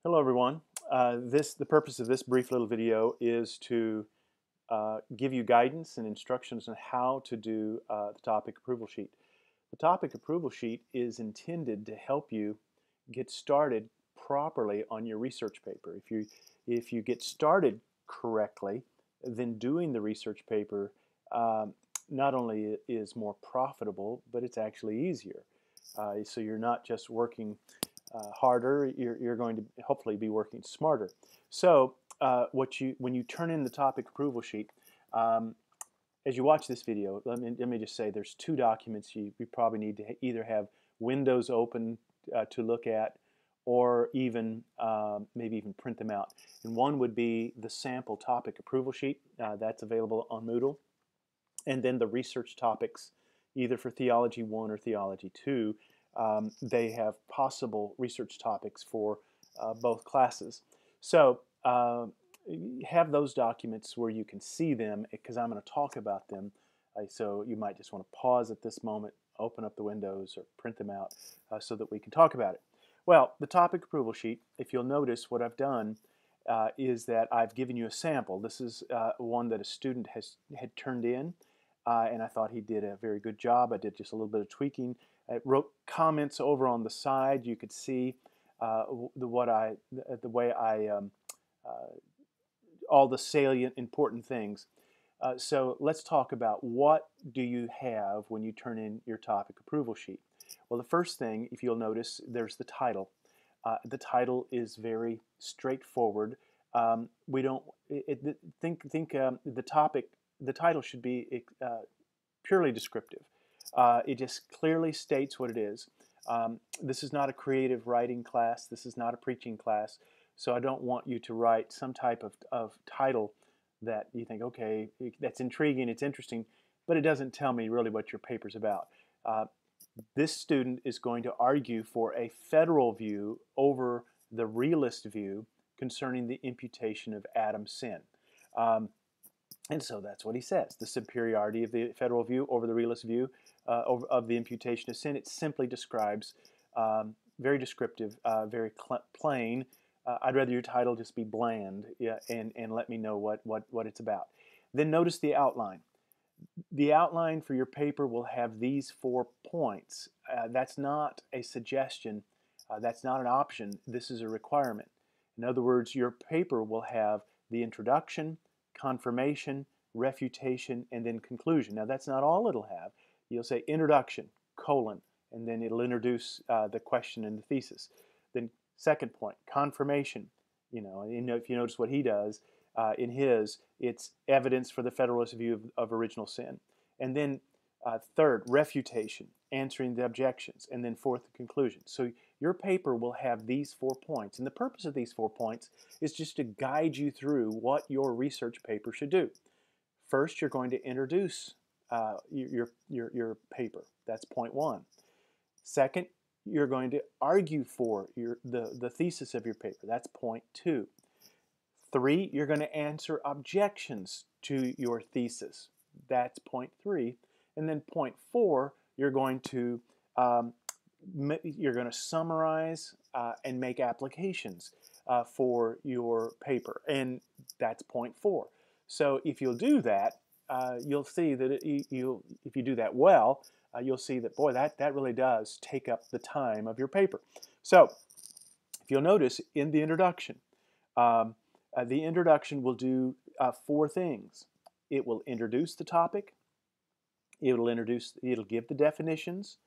Hello everyone. The purpose of this brief little video is to give you guidance and instructions on how to do the topic approval sheet. The topic approval sheet is intended to help you get started properly on your research paper. If you get started correctly, then doing the research paper not only is more profitable, but it's actually easier. So you're not just working harder, you're going to hopefully be working smarter. So when you turn in the topic approval sheet, um, as you watch this video, let me just say there's two documents you probably need to either have windows open to look at, or even maybe even print them out. And one would be the sample topic approval sheet that's available on Moodle, and then the research topics, either for Theology 1 or Theology 2. They have possible research topics for both classes. So have those documents where you can see them, because I'm going to talk about them. So you might just want to pause at this moment, open up the windows, or print them out so that we can talk about it. Well, the topic approval sheet, if you'll notice what I've done is that I've given you a sample. This is one that a student had turned in, and I thought he did a very good job. I did just a little bit of tweaking. I wrote comments over on the side. You could see the way I all the salient important things. So let's talk about what do you have when you turn in your topic approval sheet. Well, the first thing, if you'll notice, there's the title. The title is very straightforward. We don't think the title should be purely descriptive. It just clearly states what it is. This is not a creative writing class. This is not a preaching class. So I don't want you to write some type of title that you think, okay, that's intriguing, it's interesting, but it doesn't tell me really what your paper's about. This student is going to argue for a federal view over the realist view concerning the imputation of Adam's sin. And so that's what he says, the superiority of the federal view over the realist view of the imputation of sin. It simply describes, very descriptive, very plain. I'd rather your title just be bland, yeah, and let me know what it's about. Then notice the outline. The outline for your paper will have these 4 points. That's not a suggestion. That's not an option. This is a requirement. In other words, your paper will have the introduction, confirmation, refutation, and then conclusion. Now, that's not all it'll have. You'll say introduction, colon, and then it'll introduce the question and the thesis. Then second point, confirmation. If you notice what he does in his, it's evidence for the Federalist view of original sin. And then third, refutation, answering the objections. And then fourth, the conclusion. So your paper will have these 4 points. And the purpose of these 4 points is just to guide you through what your research paper should do. First, you're going to introduce your paper. That's point 1. Second, you're going to argue for the thesis of your paper. That's point 2. 3, you're going to answer objections to your thesis. That's point 3. And then point 4, you're going to summarize and make applications for your paper, and that's point 4. So if you'll do that, you'll see that if you do that well, you'll see that, boy, that really does take up the time of your paper. So if you'll notice in the introduction will do 4 things. It will introduce the topic. It'll give the definitions.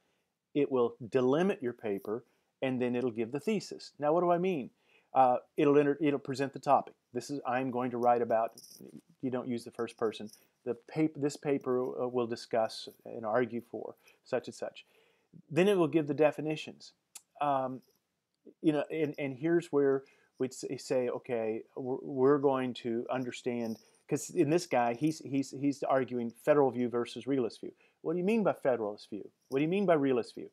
It will delimit your paper, and then it'll give the thesis. Now, what do I mean? It'll present the topic. I'm going to write about. You don't use the first person. This paper will discuss and argue for such and such. Then it will give the definitions. And here's where we'd say, okay, we're going to understand, because in this guy, he's arguing federal view versus realist view. What do you mean by federalist view? What do you mean by realist view?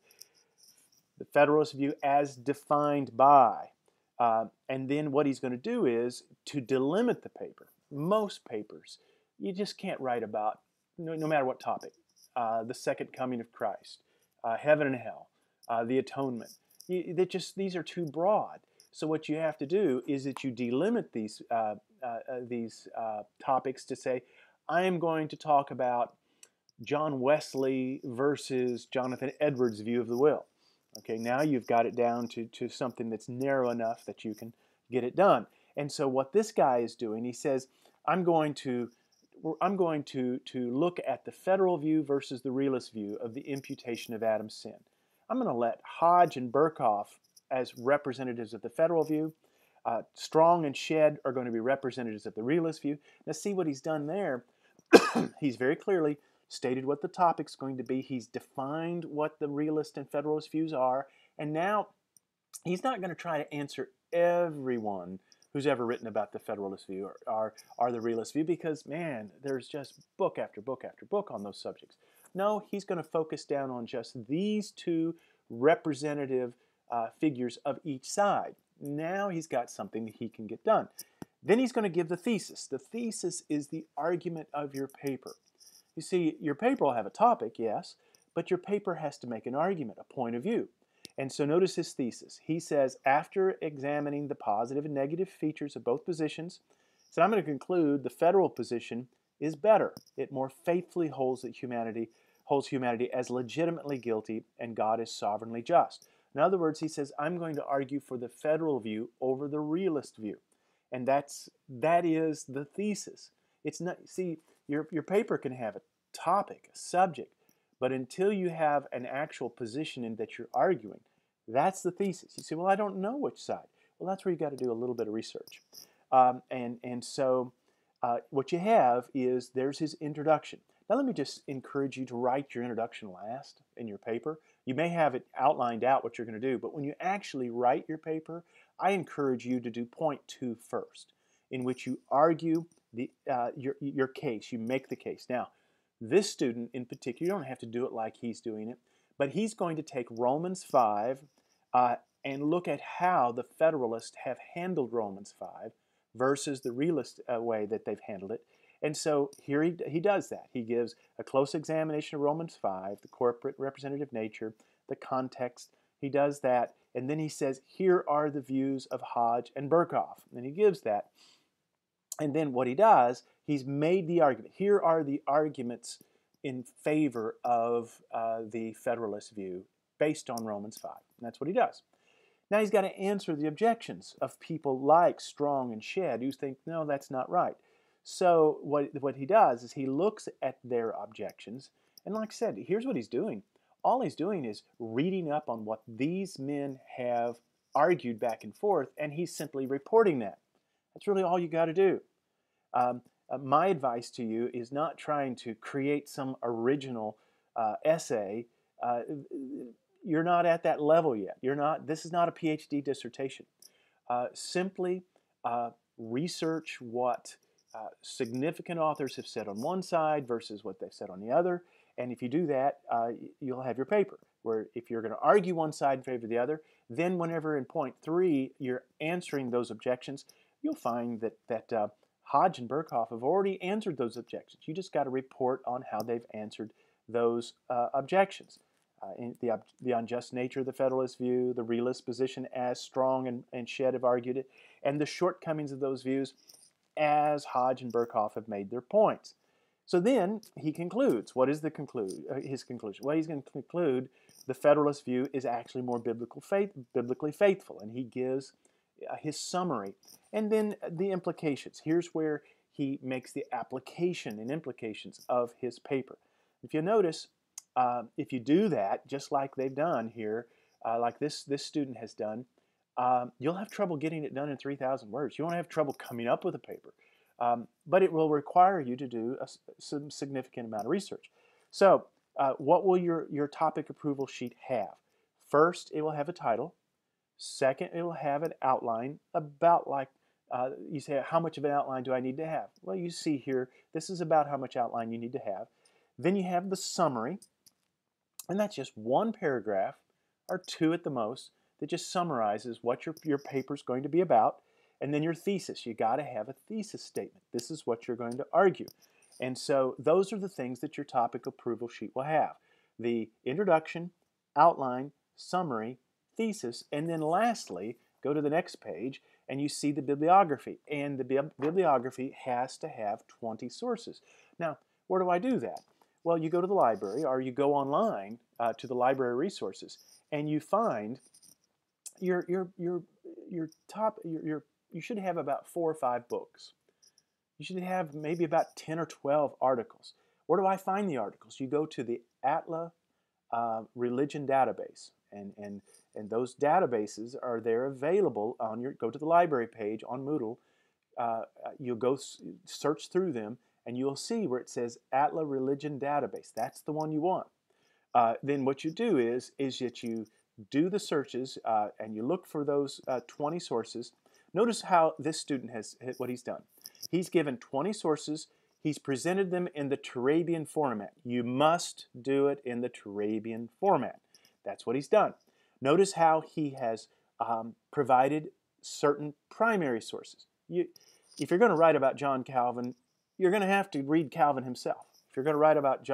The federalist view as defined by. And then what he's going to do is to delimit the paper. Most papers, you just can't write about, no matter what topic, the second coming of Christ, heaven and hell, the atonement. These are too broad. So what you have to do is that you delimit these topics to say, I am going to talk about John Wesley versus Jonathan Edwards' view of the will. Okay, now you've got it down to something that's narrow enough that you can get it done. And so what this guy is doing, he says, I'm going to look at the federal view versus the realist view of the imputation of Adam's sin. I'm going to let Hodge and Berkhof as representatives of the federal view. Strong and Shedd are going to be representatives of the realist view. Now see what he's done there. He's very clearly stated what the topic's going to be. He's defined what the realist and federalist views are. And now he's not going to try to answer everyone who's ever written about the federalist view or the realist view, because, man, there's just book after book after book on those subjects. No, he's going to focus down on just these two representative figures of each side. Now he's got something that he can get done. Then he's going to give the thesis. The thesis is the argument of your paper. You see, your paper will have a topic, yes, but your paper has to make an argument, a point of view. And so notice his thesis. He says, after examining the positive and negative features of both positions, so I'm going to conclude the federal position is better. It more faithfully holds humanity as legitimately guilty and God is sovereignly just. In other words, he says, I'm going to argue for the federal view over the realist view. And that is the thesis. It's not, see, your paper can have a topic, a subject, but until you have an actual position in that you're arguing, that's the thesis. You say, well, I don't know which side. Well, that's where you got to do a little bit of research. So what you have is there's his introduction. Now let me just encourage you to write your introduction last in your paper. You may have it outlined out what you're going to do, but when you actually write your paper, I encourage you to do point 2 first, in which you argue your case. You make the case. Now, this student in particular, you don't have to do it like he's doing it, but he's going to take Romans 5 and look at how the Federalists have handled Romans 5 versus the realist way that they've handled it. And so here he does that. He gives a close examination of Romans 5, the corporate representative nature, the context. He does that, and then he says, here are the views of Hodge and Berkhof. And he gives that. And then what he does, he's made the argument. Here are the arguments in favor of the Federalist view based on Romans 5. And that's what he does. Now he's got to answer the objections of people like Strong and Shedd who think, no, that's not right. So what he does is he looks at their objections, and like I said, here's what he's doing. All he's doing is reading up on what these men have argued back and forth, and he's simply reporting that. That's really all you got to do. My advice to you is not trying to create some original essay. You're not at that level yet. This is not a PhD dissertation. Simply research what significant authors have said on one side versus what they've said on the other. And if you do that, you'll have your paper, where if you're going to argue one side in favor of the other, then whenever in point 3 you're answering those objections, you'll find that Hodge and Berkhof have already answered those objections. You just got to report on how they've answered those objections. In the unjust nature of the Federalist view, the realist position as Strong and Shedd have argued it, and the shortcomings of those views as Hodge and Berkhof have made their points. So then he concludes. What is his conclusion? Well, he's going to conclude the Federalist view is actually more biblically faithful, and he gives his summary. And then the implications. Here's where he makes the application and implications of his paper. If you notice, if you do that, just like they've done here, like this student has done, you'll have trouble getting it done in 3,000 words. You won't have trouble coming up with a paper. But it will require you to do some significant amount of research. So what will your topic approval sheet have? First, it will have a title. Second, it will have an outline about like, you say, how much of an outline do I need to have? Well, you see here, this is about how much outline you need to have. Then you have the summary, and that's just one paragraph, or 2 at the most, that just summarizes what your paper is going to be about. And then your thesis. You got to have a thesis statement. This is what you're going to argue. And so those are the things that your topic approval sheet will have. The introduction, outline, summary, thesis, and then lastly, Go to the next page and you see the bibliography. And the bibliography has to have 20 sources. Now, where do I do that? Well, you go to the library or you go online to the library resources and you find your top, you should have about 4 or 5 books. You should have maybe about 10 or 12 articles. Where do I find the articles? You go to the ATLA religion database, and those databases are there available on your, go to the library page on Moodle, you'll go search through them and you'll see where it says ATLA religion database. That's the one you want. Then what you do is that you do the searches and you look for those 20 sources. Notice how this student has what he's done. He's given 20 sources. He's presented them in the Turabian format. You must do it in the Turabian format. That's what he's done. Notice how he has provided certain primary sources. If you're going to write about John Calvin, you're going to have to read Calvin himself. If you're going to write about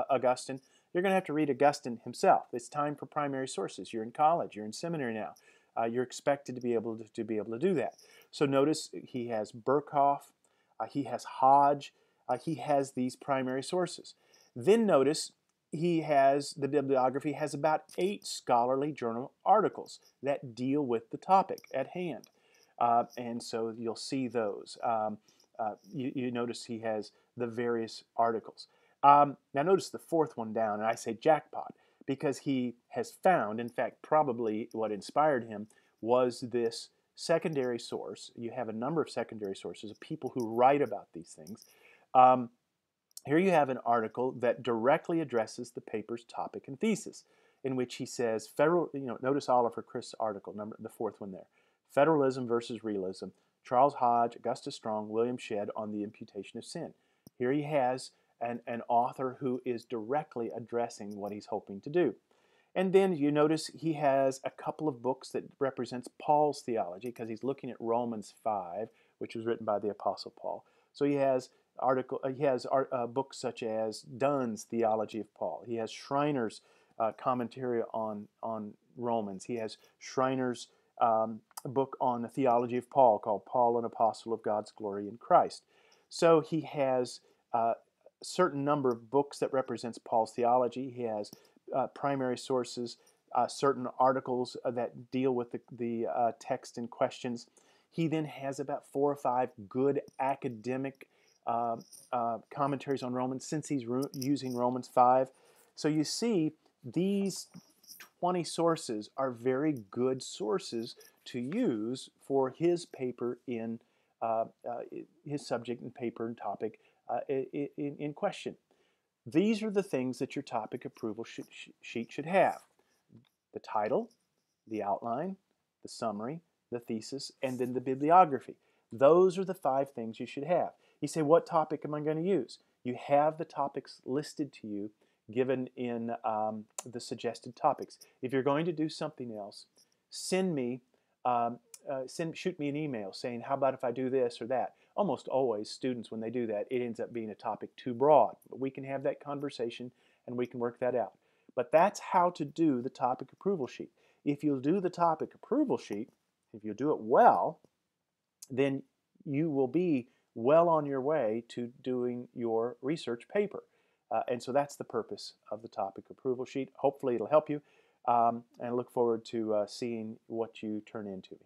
Augustine, you're going to have to read Augustine himself. It's time for primary sources. You're in college. You're in seminary now. You're expected to be able to do that. So notice he has Berkhoff, he has Hodge, he has these primary sources. Then notice he has, the bibliography has about 8 scholarly journal articles that deal with the topic at hand. And so you'll see those. You notice he has the various articles. Now notice the 4th one down, and I say jackpot, because he has found, in fact, probably what inspired him was this secondary source. You have a number of secondary sources of people who write about these things. Here you have an article that directly addresses the paper's topic and thesis, in which he says, notice Oliver Christ's article, the 4th one there, Federalism versus Realism, Charles Hodge, Augustus Strong, William Shedd on the imputation of sin. Here he has an author who is directly addressing what he's hoping to do. And then you notice he has a couple of books that represents Paul's theology, because he's looking at Romans 5, which was written by the Apostle Paul. So he has books such as Dunn's Theology of Paul. He has Schreiner's commentary on Romans. He has Schreiner's book on the theology of Paul called Paul, an Apostle of God's Glory in Christ. So he has a certain number of books that represents Paul's theology. He has primary sources, certain articles that deal with the text and questions. He then has about 4 or 5 good academic commentaries on Romans, since he's using Romans 5. So you see, these 20 sources are very good sources to use for his paper in his subject and paper and topic in question. These are the things that your topic approval sheet should have: the title, the outline, the summary, the thesis, and then the bibliography. Those are the 5 things you should have. You say, what topic am I going to use? You have the topics listed to you, given in the suggested topics. If you're going to do something else, shoot me an email saying, how about if I do this or that? Almost always, students, when they do that, it ends up being a topic too broad. But we can have that conversation and we can work that out. But that's how to do the topic approval sheet. If you'll do the topic approval sheet, if you do it well, then you will be well on your way to doing your research paper. And so that's the purpose of the topic approval sheet. Hopefully it'll help you, and I look forward to seeing what you turn into.